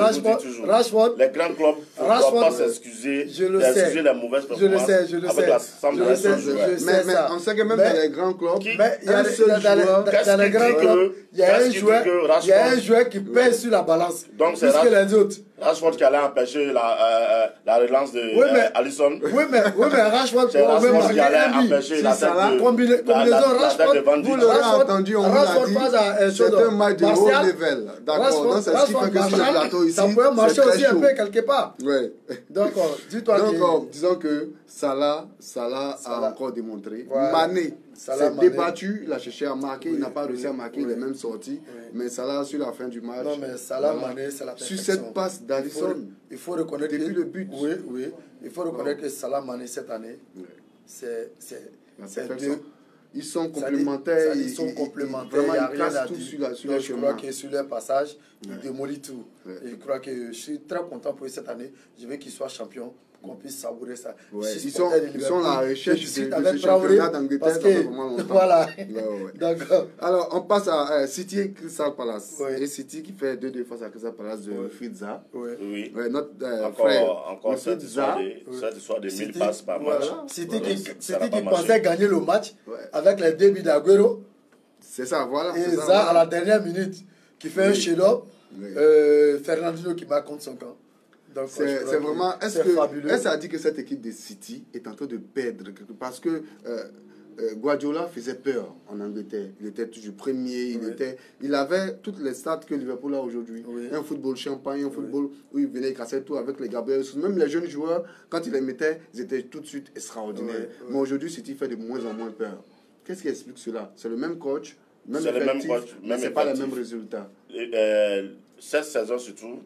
Rashford. Les grands clubs ne doivent pas s'excuser les mauvaises performances. Je le sais. Mais on sait que même dans les grands clubs, il y a un joueur qui pèse sur la balance. Donc c'est les autres. Rashford qui allait empêcher la relance de Alisson. Oui, mais Rashford qui allait empêcher la tête de Van Dijk. Vous l'aurez entendu, on vous l'a dit, c'est un match de haut level. D'accord, donc c'est ce qui fait que sur le plateau ici, ça pouvait marcher aussi un peu quelque part. Oui. Donc, dis-toi que... disons que Salah a encore démontré. Mané s'est débattu, il a cherché à marquer, il n'a pas réussi à marquer les mêmes sorties. Mais Salah, sur la fin du match... Non, mais Salah, Mané, c'est la perfection. Sur cette passe d'Alisson, il faut reconnaître depuis le but. Oui. Il faut reconnaître que Salah, Mané, cette année, c'est deux... Ils sont complémentaires. Ils sont complémentaires. Vraiment, ils cassent tout sur le chemin. Je crois que sur leur passage, ils démolissent tout. Et je crois que je suis très content pour eux cette année. Je veux qu'ils soient champions, qu'on puisse savourer ça. Ils sont à la recherche de ce championnat d'Angleterre. Voilà. D'accord. Alors, on passe à City et Crystal Palace. Et City qui fait 2-2 face à Crystal Palace de Fritza. Oui. Notre encore cette histoire de 1000 passes par match. City qui pensait gagner le match avec les débuts d'Aguero. C'est ça, voilà. Et ça, à la dernière minute, qui fait un chef-d'œuvre. Fernandinho qui bat contre son camp. C'est vraiment... Est-ce que ça dit que cette équipe de City est en train de perdre? Parce que Guardiola faisait peur en Angleterre. Il était toujours premier. Il avait toutes les stats que Liverpool a aujourd'hui. Un football champagne, un football où il venait casser tout avec les Gabriel. Même les jeunes joueurs, quand il les mettait, ils étaient tout de suite extraordinaires. Mais aujourd'hui, City fait de moins en moins peur. Qu'est-ce qui explique cela? C'est le même coach, même effectif, mais ce n'est pas les mêmes résultats. Cette saison surtout,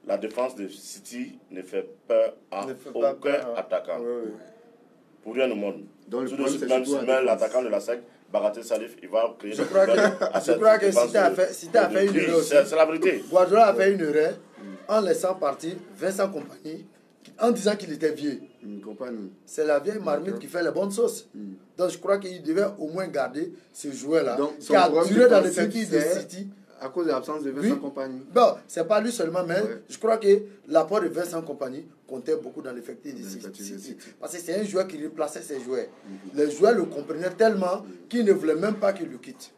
la défense de City ne fait peur à aucun attaquant. Pour rien au monde. Même l'attaquant de la SEC Bagaté Salif, il va créer Je crois que si tu as fait une erreur aussi, c'est la vérité. Guardiola a fait une erreur en laissant partir Vincent Kompany, en disant qu'il était vieux. C'est la vieille marmite qui fait les bonnes sauces. Donc je crois qu'il devait au moins garder ce joueur-là qui a duré dans l'effectif de City. À cause de l'absence de Vincent Kompany. Bon, c'est pas lui seulement, mais je crois que l'apport de Vincent Kompany comptait beaucoup dans l'effectif de City. Parce que c'est un joueur qui replaçait ses joueurs. Les joueurs le comprenaient tellement qu'ils ne voulaient même pas qu'il le quitte.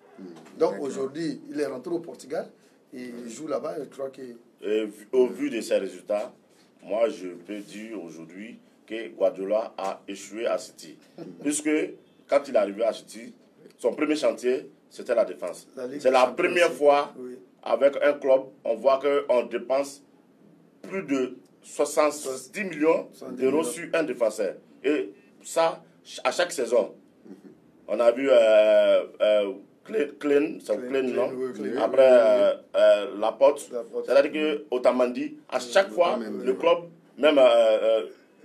Donc aujourd'hui, il est rentré au Portugal et il joue là-bas. Je crois que... Au vu de ses résultats, moi je peux dire aujourd'hui que Guardiola a échoué à City. Puisque quand il est arrivé à City, son premier chantier, c'était la défense. C'est la première fois avec un club, on voit qu'on dépense plus de 70 millions d'euros sur un défenseur. Et ça, à chaque saison. On a vu Klein, non? Après Laporte. C'est-à-dire qu'Otamendi, à chaque fois, le club, même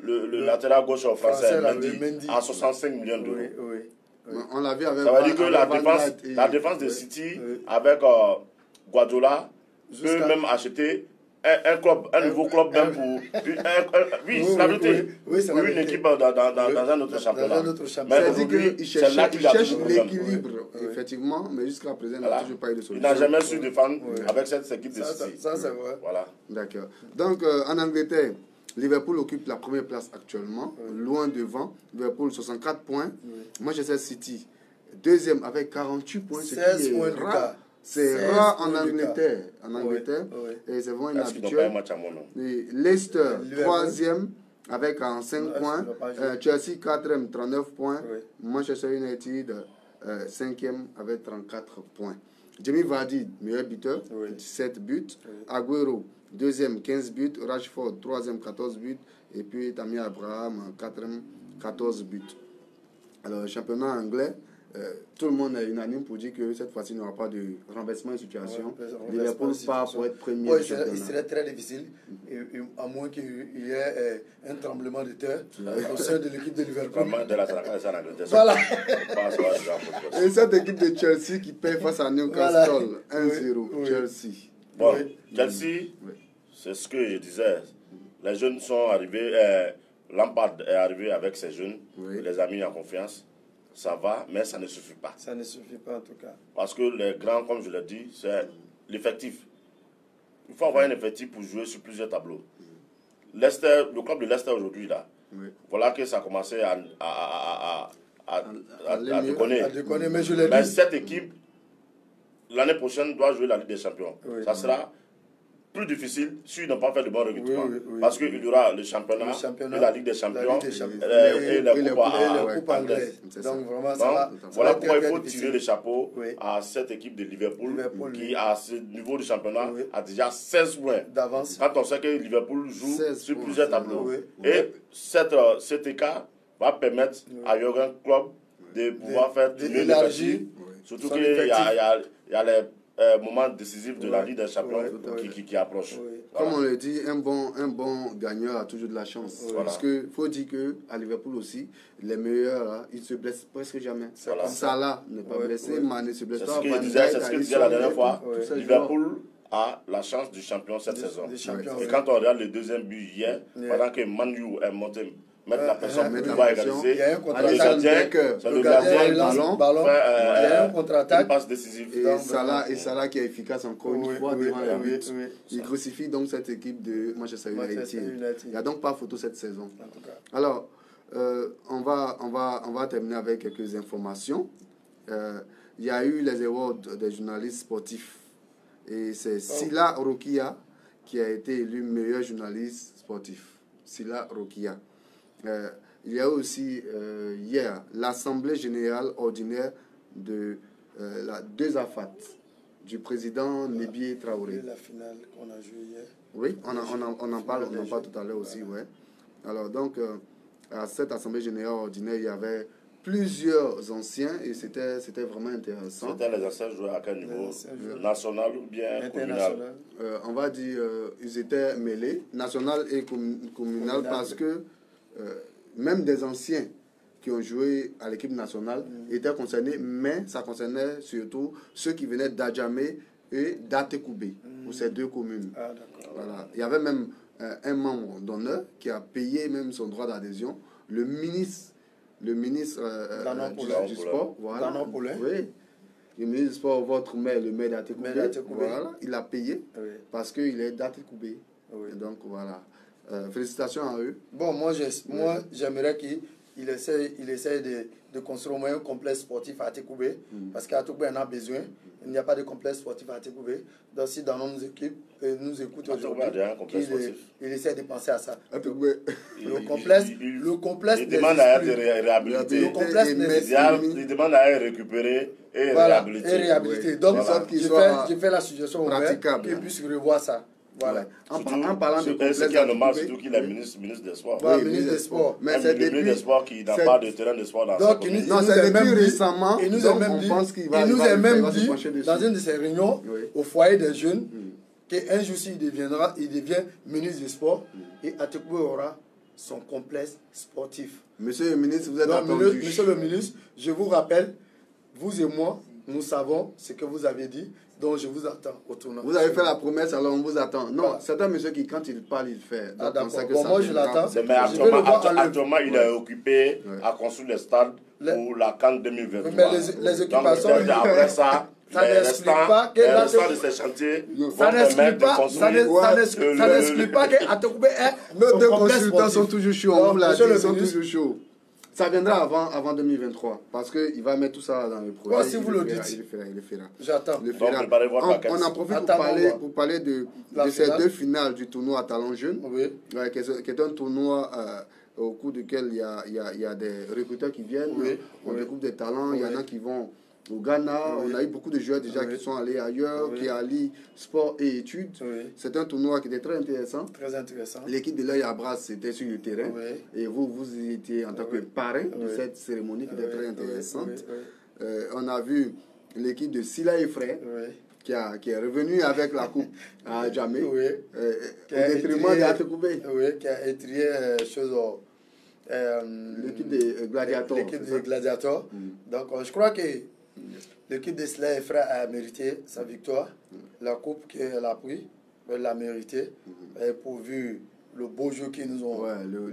le latéral gauche français, Mendy, a 65 millions d'euros. On l'a vu avec... Ça veut dire que la défense de City, avec Guardiola, peut même acheter un nouveau club même pour... oui, c'est la vérité. Pour une équipe dans un autre championnat. C'est-à-dire qu'il cherche l'équilibre, effectivement, mais jusqu'à présent, il n'a toujours pas eu de solution. Il n'a jamais su défendre avec cette équipe de City. Ça, c'est vrai. Voilà. D'accord. Donc, en Angleterre, Liverpool occupe la première place actuellement, loin devant. Liverpool, 64 points. Manchester City, deuxième avec 48 points. 16 points de rare. C'est rare en Angleterre. Et c'est vraiment inhabituel. Leicester, troisième avec 45 points. Chelsea, quatrième, 39 points. Manchester United, cinquième avec 34 points. Jamie Vardy, meilleur buteur, 17 buts. Agüero, deuxième, 15 buts. Rashford, troisième, 14 buts. Et puis Tammy Abraham, quatrième, 14 buts. Alors, le championnat anglais, tout le monde est unanime pour dire que cette fois-ci, il n'y aura pas de renversement de situation. Liverpool part pour être premier. Il serait très difficile, à moins qu'il y ait un tremblement de terre au sein de l'équipe de Liverpool. Voilà. Et cette équipe de Chelsea qui perd face à Newcastle 1-0. Chelsea. Bon, Chelsea, c'est ce que je disais. Les jeunes sont arrivés. Lampard est arrivé avec ses jeunes. Il les a mis en confiance. Ça va, mais ça ne suffit pas. Ça ne suffit pas en tout cas. Parce que les grands, comme je l'ai dit, c'est l'effectif. Il faut avoir un effectif pour jouer sur plusieurs tableaux. Leicester, le club de Leicester aujourd'hui, là, voilà que ça a commencé à déconner. Mais je l'ai dit. Cette équipe, l'année prochaine, doit jouer la Ligue des Champions. Ça sera plus difficile s'ils n'ont pas fait de bons recrutements. Parce qu'il y aura le championnat et la Ligue des Champions et la Coupe anglaise. Donc vraiment, voilà pourquoi il faut tirer le chapeau à cette équipe de Liverpool qui, à ce niveau du championnat, a déjà 16 points d'avance. Quand on sait que Liverpool joue sur plusieurs tableaux. Et cet écart va permettre à Jürgen Klopp de pouvoir faire l'élargir. Surtout qu'il y a les moment décisif de la Ligue des Champions qui approche. Comme on le dit, un bon gagneur a toujours de la chance. Parce qu'il faut dire qu'à Liverpool aussi, les meilleurs, là, ils ne se blessent presque jamais. Salah n'est pas blessé, Mané ne se blesse pas. C'est ce que je disais la dernière fois. Liverpool a la chance du champion cette saison. Et quand on regarde le deuxième but hier, pendant que Man U est monté, mettre la personne pour pouvoir égaliser. Il y a un contre-attaque. Le gardien, il lance le ballon. Il y a un contre-attaque. Une passe décisive. Et Salah qui est efficace encore une fois devant la lutte. Il crucifie donc cette équipe de Manchester United. Il n'y a donc pas photo cette saison. Alors, on va terminer avec quelques informations. Il y a eu les awards des journalistes sportifs. Et c'est Sila Rokia qui a été élu meilleur journaliste sportif. Sila Rokia. Il y a aussi hier l'Assemblée générale ordinaire de la 2AFAT du président Nebié Traoré. La finale qu'on a jouée hier. Oui, on en parle tout à l'heure aussi. Ouais. Alors donc, à cette Assemblée générale ordinaire, il y avait plusieurs anciens et c'était vraiment intéressant. C'était les anciens joueurs à quel niveau? National ou bien communal? On va dire, ils étaient mêlés, national et communal, parce que même des anciens qui ont joué à l'équipe nationale étaient concernés, mais ça concernait surtout ceux qui venaient d'Adjamé et d'Atekoubé, pour ces deux communes. Ah, d'accord. Voilà. Il y avait même un membre d'honneur qui a payé même son droit d'adhésion. Le ministre du sport, voilà. Oui. Le ministre du sport, votre maire, le maire d'Atekoubé, voilà, il a payé parce qu'il est d'Atekoubé. Donc voilà. Félicitations à eux. Bon, moi j'aimerais qu'il essaie de construire un complexe sportif à Atekoubé, parce qu'à Atekoubé, on a besoin. Il n'y a pas de complexe sportif à Atekoubé. Donc, si dans nos équipes nous écoutent aujourd'hui, il essaie de penser à ça. Le complexe il demande à être réhabilité. Il demande à être récupéré et réhabilité. Donc, je fais la suggestion au maire qu'il puisse revoir ça. Voilà. En parlant de complexe, c'est qui est normal, surtout qu'il est ministre des Sports. Voilà, ministre des Sports. Mais c'est le ministre des Sports qui n'a pas de terrain de sport dans sa commune. Non, c'est depuis récemment. Il nous a même dit, dans une de ses réunions, au foyer des jeunes, qu'un jour, il devient ministre des Sports et Atekoubé aura son complexe sportif. Monsieur le ministre, vous êtes attendu. Monsieur le ministre, je vous rappelle, vous et moi, nous savons ce que vous avez dit. Donc, je vous attends au tournoi. Vous avez fait la promesse, alors on vous attend. Non, c'est un monsieur qui, quand il parle, il fait. Ah, d'accord. Bon, moi, je l'attends. Mais actuellement, il est occupé à construire le stade pour la CAN 2023. Mais les occupations... Donc, après ça, n'explique pas que le restant de ces chantiers ça n'explique pas que Atekoubé est... Nos deux consultants sont toujours chauds. On vous l'a dit, ils sont toujours chauds. Ça viendra avant 2023, parce qu'il va mettre tout ça dans le programme. Si vous le dites. Il le fera. J'attends. On en profite pour parler de ces deux finales du tournoi à Talon Jeune, qui est un tournoi au cours duquel il y a des recruteurs qui viennent, on découvre des talents, il y en a qui vont au Ghana, on a eu beaucoup de joueurs déjà qui sont allés ailleurs, qui allient sport et études. C'est un tournoi qui était très intéressant. Très intéressant. L'équipe de l'œil à Brasse était sur le terrain et vous étiez en tant que parrain de cette cérémonie qui était très intéressante. On a vu l'équipe de Silla et Frères qui est revenue avec la coupe à Adjamé au détriment d'Atekoubé. Qui a étrié l'équipe des Gladiators. L'équipe des Gladiators. Donc je crois que l'équipe de Silla et Frères a mérité sa victoire. La coupe qu'elle a pris, elle l'a mérité. Pourvu le beau jeu qu'ils nous ont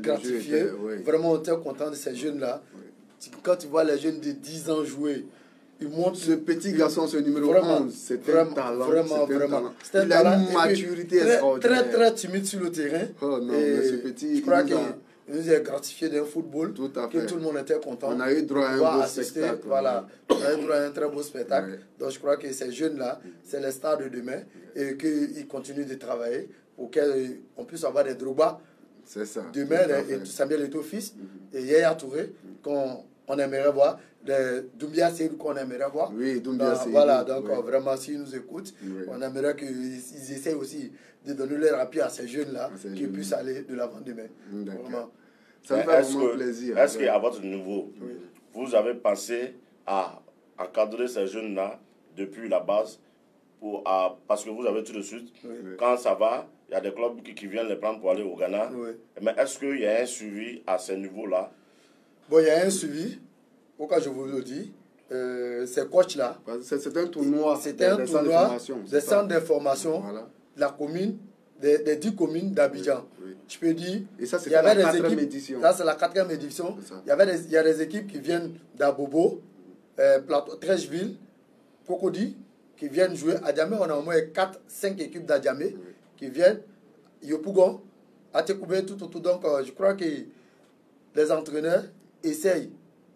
gratifié. Vraiment, on était content de ces jeunes-là. Quand tu vois les jeunes de 10 ans jouer, ils montrent... Ce petit garçon, ce numéro 11, c'était un talent. Vraiment. Il a une maturité extraordinaire. Très timide sur le terrain. Oh non, mais ce petit... Je crois qu'il nous a gratifié d'un football que tout le monde était content. On a eu droit à un beau spectacle. Voilà, on a eu droit à un très beau spectacle. Donc je crois que ces jeunes-là, c'est les stars de demain et qu'ils continuent de travailler pour qu'on puisse avoir des Drogba demain, et Samuel Eto'o-Fils et Yaya Touré qu'on aimerait voir, Doumbia Seydou qu'on aimerait voir. Oui, Doumbia Seydou. Voilà, donc vraiment, s'ils nous écoutent, on aimerait qu'ils essayent aussi de donner leur appui à ces jeunes-là, qui puissent aller de l'avant demain. Vraiment. Ça me fait vraiment plaisir. Est-ce qu'à votre niveau, vous avez pensé à encadrer ces jeunes-là depuis la base parce que vous avez tout de suite, quand ça va, il y a des clubs qui viennent les prendre pour aller au Ghana. Mais est-ce qu'il y a un suivi à ce niveau-là? Bon, il y a un suivi. Pourquoi je vous le dis, ces coachs-là... C'est un tournoi. C'était un tournoi des centres d'information de la commune, des 10 communes d'Abidjan. Je peux dire... Et ça, c'est la 4e édition. Ça, c'est la 4e édition. Il y a des équipes qui viennent d'Abobo, Trècheville, Cocody, qui viennent jouer. À Adjamé, on a au moins 4-5 équipes d'Adjamé qui viennent. Yopougon, Atekoubé, tout autour. Donc, je crois que les entraîneurs essayent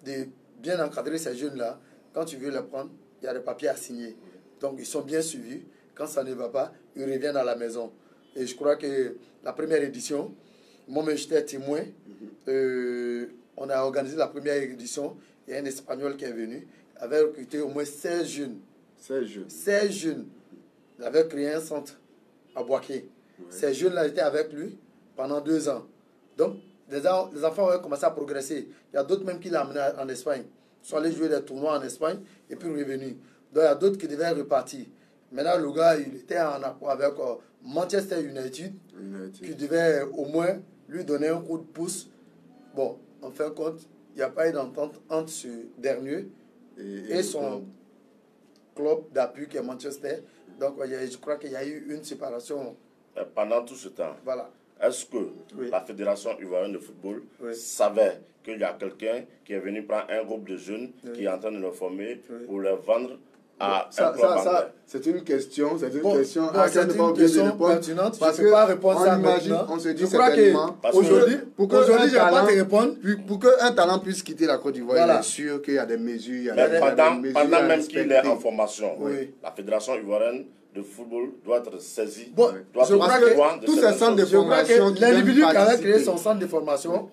de bien encadrer ces jeunes-là. Quand tu veux les prendre, il y a des papiers à signer. Donc, ils sont bien suivis. Quand ça ne va pas, ils reviennent à la maison. Et je crois que la première édition, moi-même j'étais témoin. On a organisé la première édition. Il y a un Espagnol qui est venu. Il avait recruté au moins 16 jeunes. 16 jeunes. Il avait créé un centre à Boaké. Ces jeunes-là étaient avec lui pendant 2 ans. Donc, les enfants ont commencé à progresser. Il y a d'autres même qui l'ont amené en Espagne. Ils sont allés jouer des tournois en Espagne et puis revenus. Donc, il y a d'autres qui devaient repartir. Maintenant, le gars, il était en accord avec Manchester United, qui devait au moins lui donner un coup de pouce. Bon, en fin de compte, n'y a pas eu d'entente entre ce dernier et son club d'appui qui est Manchester. Donc, je crois qu'il y a eu une séparation. Pendant tout ce temps, voilà. Est-ce que la Fédération ivoirienne de football savait qu'il y a quelqu'un qui est venu prendre un groupe de jeunes qui est en train de le former pour les vendre à un club anglais? C'est une question, c'est une question pertinente. Parce je ne peux pas répondre ça imagine, maintenant. on se dit certainement, aujourd'hui, je ne vais pas te répondre. Pour qu'un talent puisse quitter la Côte d'Ivoire, il est sûr qu'il y a des mesures. Pendant même qu'il est en formation, la Fédération ivoirienne de football doit être saisie. Je crois que tous ces centres de formation, l'individu qui avait créé son centre de formation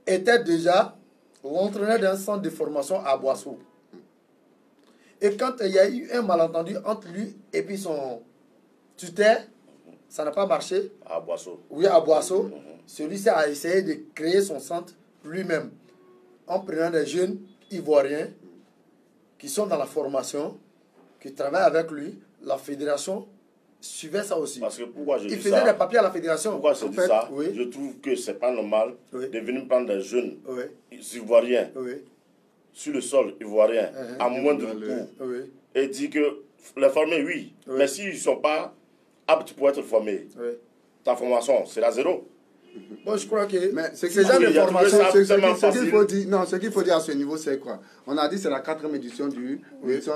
était déjà l'entraîneur d'un centre de formation à Boisseau. Et quand il y a eu un malentendu entre lui et puis son tuteur, ça n'a pas marché. À Boisseau. Oui, à Boisseau. Celui-ci a essayé de créer son centre lui-même en prenant des jeunes ivoiriens qui sont dans la formation, qui travaillent avec lui. La fédération suivait ça aussi. Parce que pourquoi je dis ça? Il faisait des papiers à la fédération. Pourquoi je dis ça? Je trouve que c'est pas normal de venir prendre des jeunes ivoiriens sur le sol ivoirien à moindre coût et dire que les former, mais s'ils ne sont pas aptes pour être formés, ta formation sera zéro. Bon, je crois que ce qu'il faut dire à ce niveau, c'est quoi? On a dit que c'est la 4e édition du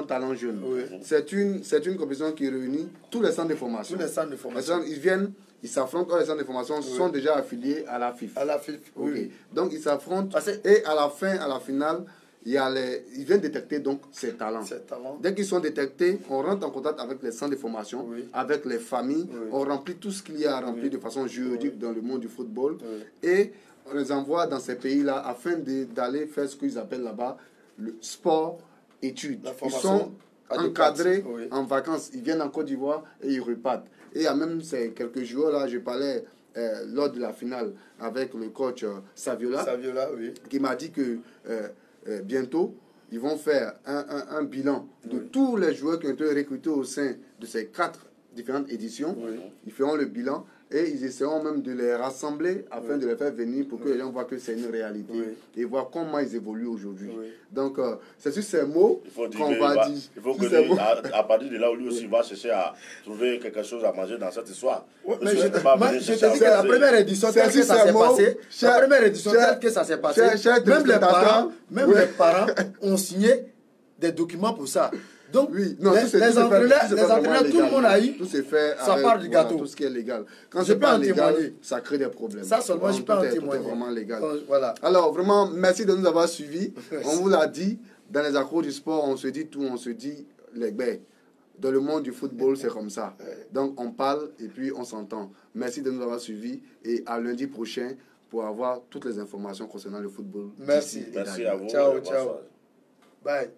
Talent Jeune. C'est une compétition qui réunit tous les centres de formation. Tous les centres de formation. Ils viennent, ils s'affrontent, les centres de formation sont déjà affiliés à la FIF. À la FIF, Donc ils s'affrontent et à la finale, ils viennent détecter donc ces talents. Dès qu'ils sont détectés, on rentre en contact avec les centres de formation, avec les familles, on remplit tout ce qu'il y a à remplir de façon juridique dans le monde du football et on les envoie dans ces pays-là afin d'aller faire ce qu'ils appellent là-bas le sport-études. Ils sont encadrés en vacances, ils viennent en Côte d'Ivoire et ils repartent. Et il y a même ces quelques jours là, je parlais lors de la finale avec le coach Saviola qui m'a dit que bientôt, ils vont faire un bilan de tous les joueurs qui ont été recrutés au sein de ces 4 différentes éditions. Ils feront le bilan et ils essaieront même de les rassembler afin de les faire venir pour que les gens voient que c'est une réalité et voir comment ils évoluent aujourd'hui. Donc, c'est sur ces mots qu'on va dire. Il faut que à partir de là, lui aussi va chercher à trouver quelque chose à manger dans cette histoire. Mais je te dis que la première édition, telle que ça s'est passé, la première édition, telle que ça s'est passé, même les parents ont signé des documents pour ça. Donc, les entraîneurs, tout le monde a eu, tout s'est fait ça part du gâteau. Tout ce qui est légal. Quand je peux en témoigner, ça crée des problèmes. Ça seulement, je peux en témoigner. Tout est vraiment légal. Voilà. Alors, vraiment, merci de nous avoir suivis. On vous l'a dit, dans les accros du sport, on se dit tout, on se dit les baies. Dans le monde du football, c'est comme ça. Donc, on parle et puis on s'entend. Merci de nous avoir suivis et à lundi prochain pour avoir toutes les informations concernant le football. Merci. Merci à vous. Ciao. Bye.